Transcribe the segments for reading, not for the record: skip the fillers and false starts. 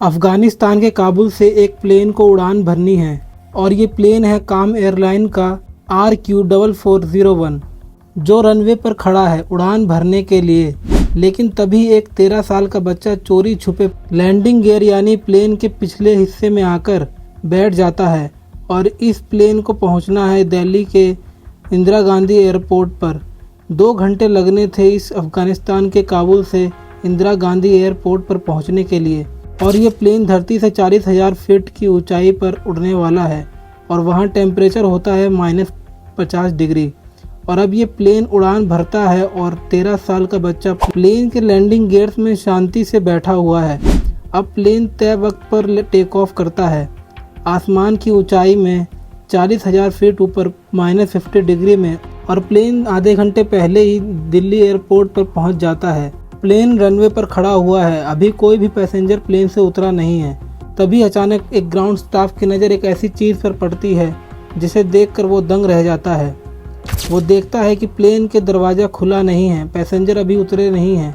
अफगानिस्तान के काबुल से एक प्लेन को उड़ान भरनी है और ये प्लेन है काम एयरलाइन का RQ4401 जो रनवे पर खड़ा है उड़ान भरने के लिए। लेकिन तभी एक 13 साल का बच्चा चोरी छुपे लैंडिंग गियर यानी प्लेन के पिछले हिस्से में आकर बैठ जाता है और इस प्लेन को पहुंचना है दिल्ली के इंदिरा गांधी एयरपोर्ट पर। 2 घंटे लगने थे इस अफगानिस्तान के काबुल से इंदिरा गांधी एयरपोर्ट पर पहुंचने के लिए और ये प्लेन धरती से 40,000 फीट की ऊंचाई पर उड़ने वाला है और वहाँ टेम्परेचर होता है -50 डिग्री। और अब ये प्लेन उड़ान भरता है और 13 साल का बच्चा प्लेन के लैंडिंग गियर्स में शांति से बैठा हुआ है। अब प्लेन तय वक्त पर टेक ऑफ करता है आसमान की ऊंचाई में 40,000 फीट ऊपर -50 डिग्री में और प्लेन आधे घंटे पहले ही दिल्ली एयरपोर्ट पर पहुंच जाता है। प्लेन रनवे पर खड़ा हुआ है, अभी कोई भी पैसेंजर प्लेन से उतरा नहीं है। तभी अचानक एक ग्राउंड स्टाफ की नज़र एक ऐसी चीज़ पर पड़ती है जिसे देखकर वो दंग रह जाता है। वो देखता है कि प्लेन के दरवाज़ा खुला नहीं है, पैसेंजर अभी उतरे नहीं हैं,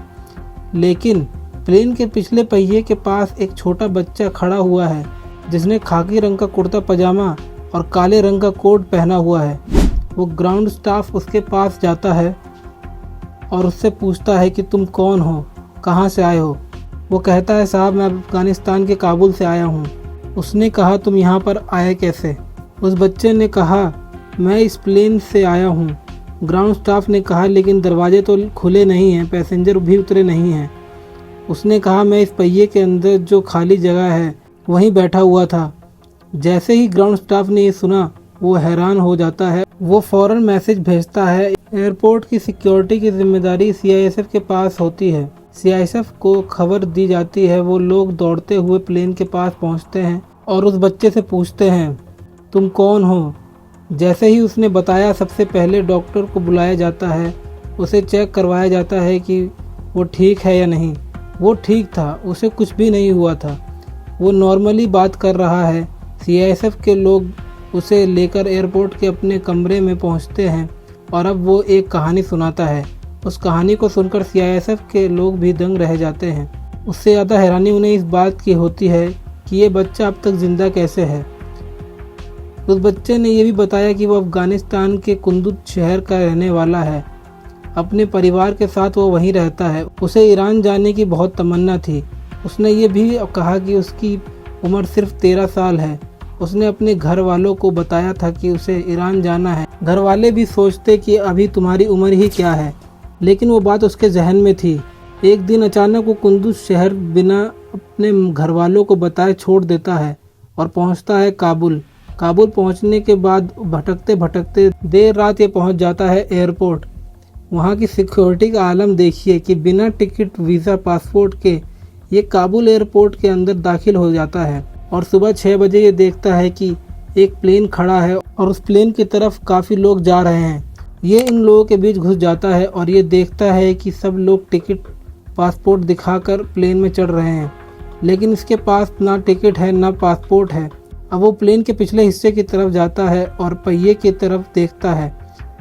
लेकिन प्लेन के पिछले पहिए के पास एक छोटा बच्चा खड़ा हुआ है जिसने खाकी रंग का कुर्ता पजामा और काले रंग का कोट पहना हुआ है। वो ग्राउंड स्टाफ उसके पास जाता है और उससे पूछता है कि तुम कौन हो, कहाँ से आए हो। वो कहता है साहब मैं अफ़गानिस्तान के काबुल से आया हूँ। उसने कहा तुम यहाँ पर आए कैसे? उस बच्चे ने कहा मैं इस प्लेन से आया हूँ। ग्राउंड स्टाफ ने कहा लेकिन दरवाजे तो खुले नहीं हैं, पैसेंजर भी उतरे नहीं हैं। उसने कहा मैं इस पहिए के अंदर जो खाली जगह है वहीं बैठा हुआ था। जैसे ही ग्राउंड स्टाफ ने ये सुना वो हैरान हो जाता है। वो फ़ौरन मैसेज भेजता है। एयरपोर्ट की सिक्योरिटी की जिम्मेदारी CISF के पास होती है। CISF को खबर दी जाती है। वो लोग दौड़ते हुए प्लेन के पास पहुंचते हैं और उस बच्चे से पूछते हैं तुम कौन हो। जैसे ही उसने बताया सबसे पहले डॉक्टर को बुलाया जाता है, उसे चेक करवाया जाता है कि वो ठीक है या नहीं। वो ठीक था, उसे कुछ भी नहीं हुआ था, वो नॉर्मली बात कर रहा है। CISF के लोग उसे लेकर एयरपोर्ट के अपने कमरे में पहुंचते हैं और अब वो एक कहानी सुनाता है। उस कहानी को सुनकर CISF के लोग भी दंग रह जाते हैं। उससे ज़्यादा हैरानी उन्हें इस बात की होती है कि ये बच्चा अब तक ज़िंदा कैसे है। उस बच्चे ने ये भी बताया कि वो अफ़गानिस्तान के कुंदुज शहर का रहने वाला है। अपने परिवार के साथ वो वहीं रहता है। उसे ईरान जाने की बहुत तमन्ना थी। उसने ये भी कहा कि उसकी उम्र सिर्फ 13 साल है। उसने अपने घर वालों को बताया था कि उसे ईरान जाना है। घर वाले भी सोचते कि अभी तुम्हारी उम्र ही क्या है, लेकिन वो बात उसके जहन में थी। एक दिन अचानक वो कुंदुज शहर बिना अपने घर वालों को बताए छोड़ देता है और पहुंचता है काबुल। काबुल पहुंचने के बाद भटकते भटकते देर रात ये पहुंच जाता है एयरपोर्ट। वहाँ की सिक्योरिटी का आलम देखिए कि बिना टिकट, वीज़ा, पासपोर्ट के ये काबुल एयरपोर्ट के अंदर दाखिल हो जाता है और सुबह 6 बजे ये देखता है कि एक प्लेन खड़ा है और उस प्लेन की तरफ काफ़ी लोग जा रहे हैं। ये इन लोगों के बीच घुस जाता है और ये देखता है कि सब लोग टिकट, पासपोर्ट दिखाकर प्लेन में चढ़ रहे हैं, लेकिन इसके पास ना टिकट है ना पासपोर्ट है। अब वो प्लेन के पिछले हिस्से की तरफ जाता है और पहिए की तरफ देखता है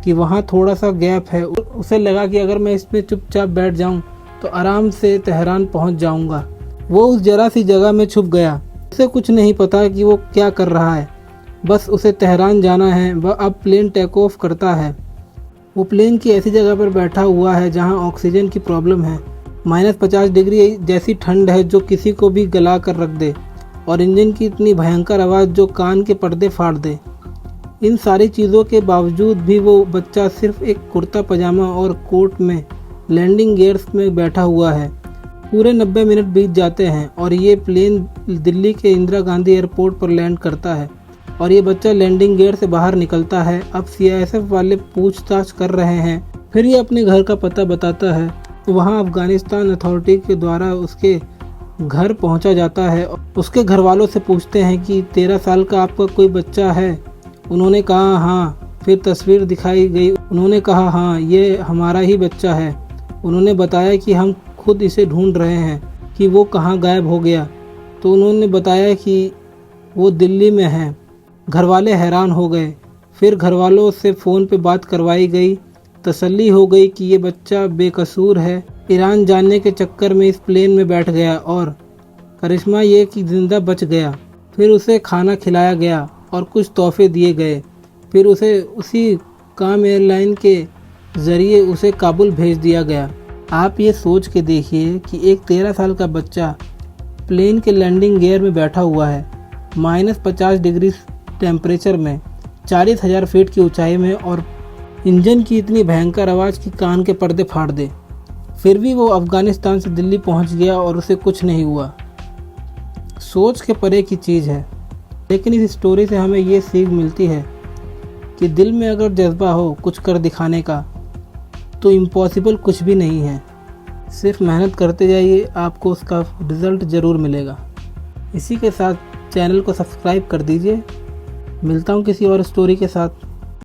कि वहाँ थोड़ा सा गैप है। उसे लगा कि अगर मैं इसमें चुपचाप बैठ जाऊँ तो आराम से तेहरान पहुँच जाऊँगा। वो उस जरा सी जगह में छुप गया। उसे कुछ नहीं पता कि वो क्या कर रहा है, बस उसे तेहरान जाना है। वह अब प्लेन टेक ऑफ करता है। वो प्लेन की ऐसी जगह पर बैठा हुआ है जहाँ ऑक्सीजन की प्रॉब्लम है। -50 डिग्री जैसी ठंड है जो किसी को भी गला कर रख दे और इंजन की इतनी भयंकर आवाज़ जो कान के पर्दे फाड़ दे। इन सारी चीज़ों के बावजूद भी वो बच्चा सिर्फ एक कुर्ता पजामा और कोट में लैंडिंग गियर्स में बैठा हुआ है। पूरे 90 मिनट बीत जाते हैं और ये प्लेन दिल्ली के इंदिरा गांधी एयरपोर्ट पर लैंड करता है और ये बच्चा लैंडिंग गियर से बाहर निकलता है। अब CISF वाले पूछताछ कर रहे हैं। फिर ये अपने घर का पता बताता है। वहाँ अफ़गानिस्तान अथॉरिटी के द्वारा उसके घर पहुंचा जाता है। उसके घर वालों से पूछते हैं कि 13 साल का आपका कोई बच्चा है? उन्होंने कहा हाँ। फिर तस्वीर दिखाई गई। उन्होंने कहा हाँ ये हमारा ही बच्चा है। उन्होंने बताया कि हम खुद इसे ढूंढ रहे हैं कि वो कहाँ गायब हो गया। तो उन्होंने बताया कि वो दिल्ली में है। घर वाले हैरान हो गए। फिर घर वालों से फ़ोन पे बात करवाई गई। तसल्ली हो गई कि ये बच्चा बेकसूर है। ईरान जाने के चक्कर में इस प्लेन में बैठ गया और करिश्मा ये कि जिंदा बच गया। फिर उसे खाना खिलाया गया और कुछ तोहफे दिए गए। फिर उसे उसी काम एयरलाइन के ज़रिए उसे काबुल भेज दिया गया। आप ये सोच के देखिए कि एक 13 साल का बच्चा प्लेन के लैंडिंग गियर में बैठा हुआ है, -50 डिग्री टेम्परेचर में, 40,000 फीट की ऊंचाई में, और इंजन की इतनी भयंकर आवाज़ कि कान के पर्दे फाड़ दे। फिर भी वो अफ़गानिस्तान से दिल्ली पहुंच गया और उसे कुछ नहीं हुआ। सोच के परे की चीज़ है। लेकिन इस स्टोरी से हमें ये सीख मिलती है कि दिल में अगर जज्बा हो कुछ कर दिखाने का तो इम्पॉसिबल कुछ भी नहीं है। सिर्फ मेहनत करते जाइए, आपको उसका रिज़ल्ट ज़रूर मिलेगा। इसी के साथ चैनल को सब्सक्राइब कर दीजिए। मिलता हूँ किसी और स्टोरी के साथ।